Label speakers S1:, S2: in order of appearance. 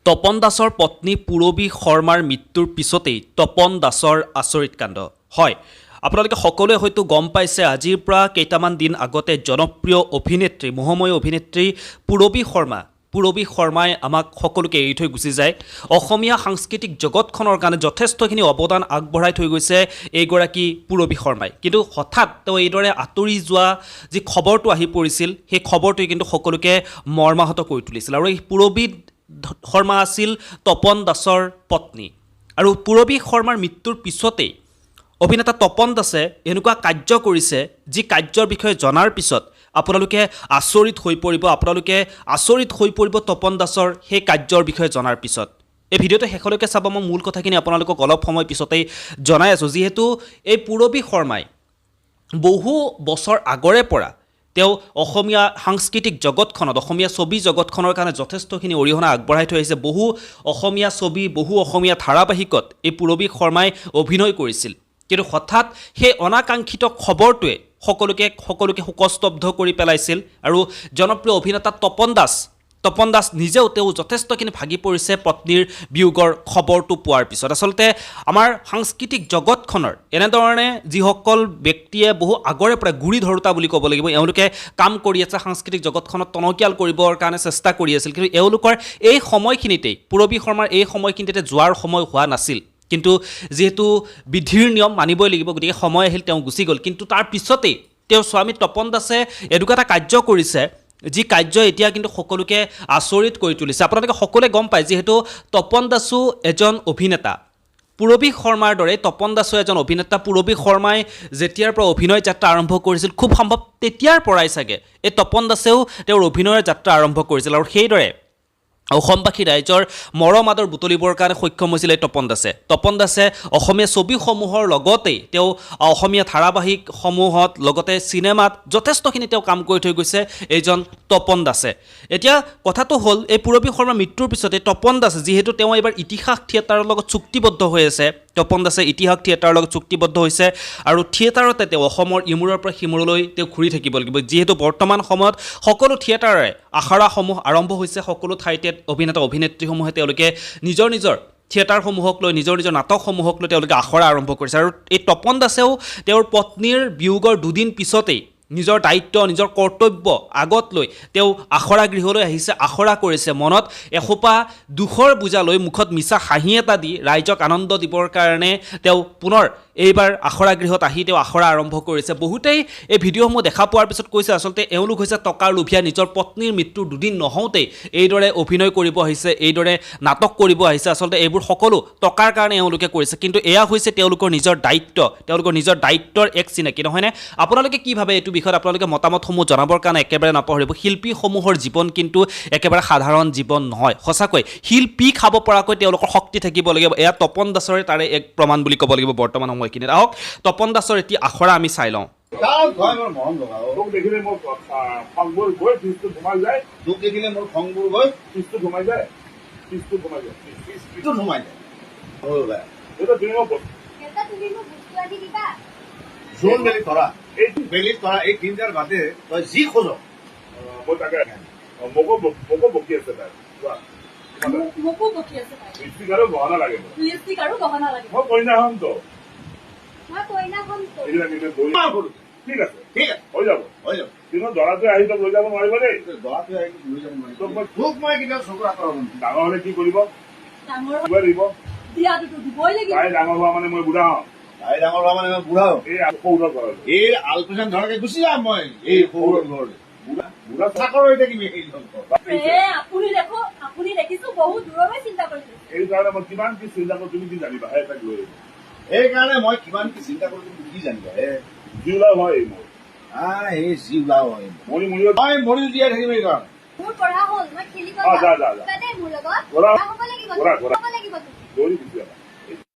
S1: তপন দাসৰ পত্নী পূৰবী শৰ্মাৰ মৃত্যুৰ পিছতেই তপন দাসৰ আচৰিত কাণ্ড। হয়, আপোনালোকে সকলোৱে হয়তো গম পাইছে, আজিৰ পৰা কেইটামান দিন আগতে জনপ্ৰিয় অভিনেত্ৰী, মোহময়ী অভিনেত্ৰী পূৰবী শৰ্মাই আমাক সকলোকে এৰি থৈ গুচি যায়। অসমীয়া সাংস্কৃতিক জগতখনৰ কাৰণে যথেষ্টখিনি অৱদান আগবঢ়াই থৈ গৈছে এইগৰাকী পূৰবী শৰ্মাই। কিন্তু হঠাৎ তেওঁ এইদৰে আঁতৰি যোৱা যি খবৰটো আহি পৰিছিল, সেই খবৰটোৱে কিন্তু সকলোকে মৰ্মাহত কৰি তুলিছিল। আৰু এই পূৰবী শৰ্মা আছিল তপন দাসৰ পত্নী। আৰু পূৰবী শৰ্মাৰ মৃত্যুৰ পিছতেই অভিনেতা তপন দাসে এনেকুৱা কাৰ্য কৰিছে, যি কাৰ্যৰ বিষয়ে জনাৰ পিছত আপোনালোকে আচৰিত হৈ পৰিব তপন দাসৰ সেই কাৰ্যৰ বিষয়ে জনাৰ পিছত। এই ভিডিঅ'টো শেষলৈকে চাব। মই মূল কথাখিনি আপোনালোকক অলপ সময় পিছতেই জনাই আছোঁ। যিহেতু এই পূৰবী শৰ্মাই বহু বছৰ আগৰে পৰা তেওঁ অসমীয়া সাংস্কৃতিক জগতখনত, অসমীয়া ছবি জগতখনৰ কাৰণে যথেষ্টখিনি অৰিহণা আগবঢ়াই থৈ আহিছে। বহু অসমীয়া ছবি, বহু অসমীয়া ধাৰাবাহিকত এই পূৰবী শৰ্মাই অভিনয় কৰিছিল। কিন্তু হঠাৎ সেই অনাকাংক্ষিত খবৰটোৱে সকলোকে শোকস্তব্ধ কৰি পেলাইছিল। আৰু জনপ্ৰিয় অভিনেতা তপন দাস নিজেও তেওঁ যথেষ্টখিনি ভাগি পৰিছে পত্নীৰ বিয়োগৰ খবৰটো পোৱাৰ পিছত। আচলতে আমাৰ সাংস্কৃতিক জগতখনৰ এনেধৰণে যিসকল ব্যক্তিয়ে বহু আগৰে পৰা গুৰি ধৰোঁতা বুলি ক'ব লাগিব, এওঁলোকে কাম কৰি আছে, সাংস্কৃতিক জগতখনত টনকিয়াল কৰিবৰ কাৰণে চেষ্টা কৰি আছিল। কিন্তু এওঁলোকৰ এই সময়খিনিতেই, পূৰবী শৰ্মাৰ এই সময়খিনিতে যোৱাৰ সময় হোৱা নাছিল। কিন্তু যিহেতু বিধিৰ নিয়ম মানিবই লাগিব, গতিকে সময় আহিল, তেওঁ গুচি গ'ল। কিন্তু তাৰ পিছতেই তেওঁৰ স্বামী তপন দাসে এনেকুৱা এটা কাৰ্য কৰিছে, যি কাৰ্য এতিয়া কিন্তু সকলোকে আচৰিত কৰি তুলিছে। আপোনালোকে সকলোৱে গম পায়, যিহেতু তপন দাসো এজন অভিনেতা, পূৰবী শৰ্মাৰ দৰে তপন দাসো এজন অভিনেতা। পূৰবী শৰ্মাই যেতিয়াৰ পৰা অভিনয় যাত্ৰা আৰম্ভ কৰিছিল, খুব সম্ভৱ তেতিয়াৰ পৰাই চাগে এই তপন দাসেও তেওঁৰ অভিনয়ৰ যাত্ৰা আৰম্ভ কৰিছিল। আৰু সেইদৰে অসমবাসী ৰাইজৰ মৰম আদৰ বুটলিবৰ কাৰণে সক্ষম হৈছিল এই তপন দাসে অসমীয়া ছবিসমূহৰ লগতেই তেওঁ অসমীয়া ধাৰাবাহিকসমূহত, লগতে চিনেমাত যথেষ্টখিনি তেওঁ কাম কৰি থৈ গৈছে এইজন তপন দাসে। এতিয়া কথাটো হ'ল, এই পূৰবী শৰ্মাৰ মৃত্যুৰ পিছতে তপন দাসে, যিহেতু তেওঁ এইবাৰ ইতিহাস থিয়েটাৰৰ লগত চুক্তিবদ্ধ হৈ আছে, তপন দাসে ইতিহাস থিয়েটাৰৰ লগত চুক্তিবদ্ধ হৈছে। আৰু থিয়েটাৰতে তেওঁ অসমৰ ইমূৰৰ পৰা সিমূৰলৈ তেওঁ ঘূৰি থাকিব লাগিব। যিহেতু বৰ্তমান সময়ত সকলো থিয়েটাৰৰে আখৰাসমূহ আৰম্ভ হৈছে, সকলো ঠাইতে অভিনেতা অভিনেত্ৰীসমূহে তেওঁলোকে নিজৰ থিয়েটাৰসমূহক লৈ, নিজৰ নাটকসমূহক লৈ তেওঁলোকে আখৰা আৰম্ভ কৰিছে। আৰু এই তপন দাসেও তেওঁৰ পত্নীৰ বিয়োগৰ দুদিন পিছতেই নিজৰ দায়িত্ব, নিজৰ কৰ্তব্য আগত লৈ তেওঁ আখৰা গৃহলৈ আহিছে, আখৰা কৰিছে। মনত এসোপা দুখৰ বোজা লৈ, মুখত মিছা হাঁহি এটা দি ৰাইজক আনন্দ দিবৰ কাৰণে তেওঁ পুনৰ এইবাৰ আখৰা গৃহত আহি তেওঁ আখৰা আৰম্ভ কৰিছে। বহুতেই এই ভিডিঅ'সমূহ দেখা পোৱাৰ পিছত কৈছে, আচলতে এওঁলোক হৈছে টকাৰ লোভীয়া। নিজৰ পত্নীৰ মৃত্যুৰ দুদিন নহওঁতেই এইদৰে অভিনয় কৰিব আহিছে, এইদৰে নাটক কৰিব আহিছে। আচলতে এইবোৰ সকলো টকাৰ কাৰণে এওঁলোকে কৰিছে। কিন্তু এয়া হৈছে তেওঁলোকৰ নিজৰ দায়িত্বৰ এক চিনাকি, নহয়নে? আপোনালোকে কি ভাবে এইটো বিষয়ত? আপোনালোকে মতামতসমূহ জনাবৰ কাৰণে একেবাৰে নাপাহৰিব। শিল্পীসমূহৰ জীৱন কিন্তু একেবাৰে সাধাৰণ জীৱন নহয়। সঁচাকৈ শিল্পী খাব পৰাকৈ তেওঁলোকৰ শক্তি থাকিব লাগিব। এয়া তপন দাসৰে তাৰে এক প্ৰমাণ বুলি ক'ব লাগিব বৰ্তমান সময়খিনিত। আহক তপন দাসৰ এটি আখৰা আমি চাই লওঁ।
S2: এই তিনটাৰ বাদে তই যি খোজ মই তাকে মোকো বকি আছে। লিপষ্টিক আৰু গহনা লাগে, মই কইনা হম তো। ঠিক আছে, হৈ যাব। কিন্তু দৰাটোৱে আহি তক লৈ যাব নোৱাৰিব দেই। তোক মই কেতিয়াও চকুৰ আঁতৰ ডাঙৰ হলে কি কৰিব? তাই ডাঙৰ হোৱা মানে মই বুঢ়া হম। তাই ডাঙৰ হোৱা মানে মই বুঢ়া হম। এই আলপৈচান ধৰাকে গুচি যাম মই এই সৌৰৰ ঘৰলৈ। বুঢ়া চাকৰ হৈ থাকিবি। এইকাৰণে মই কিমান কি চিন্তা কৰো তুমি কি জানিবা? এইকাৰণে মই কিমান কি চিন্তা কৰো তুমি কি জানিবা? জিউলাও হয় মোৰ, এই জিউলাও হয়। মৰি জীয়াই থাকিব এইকাৰণে। দৌৰি গুচি যাবা।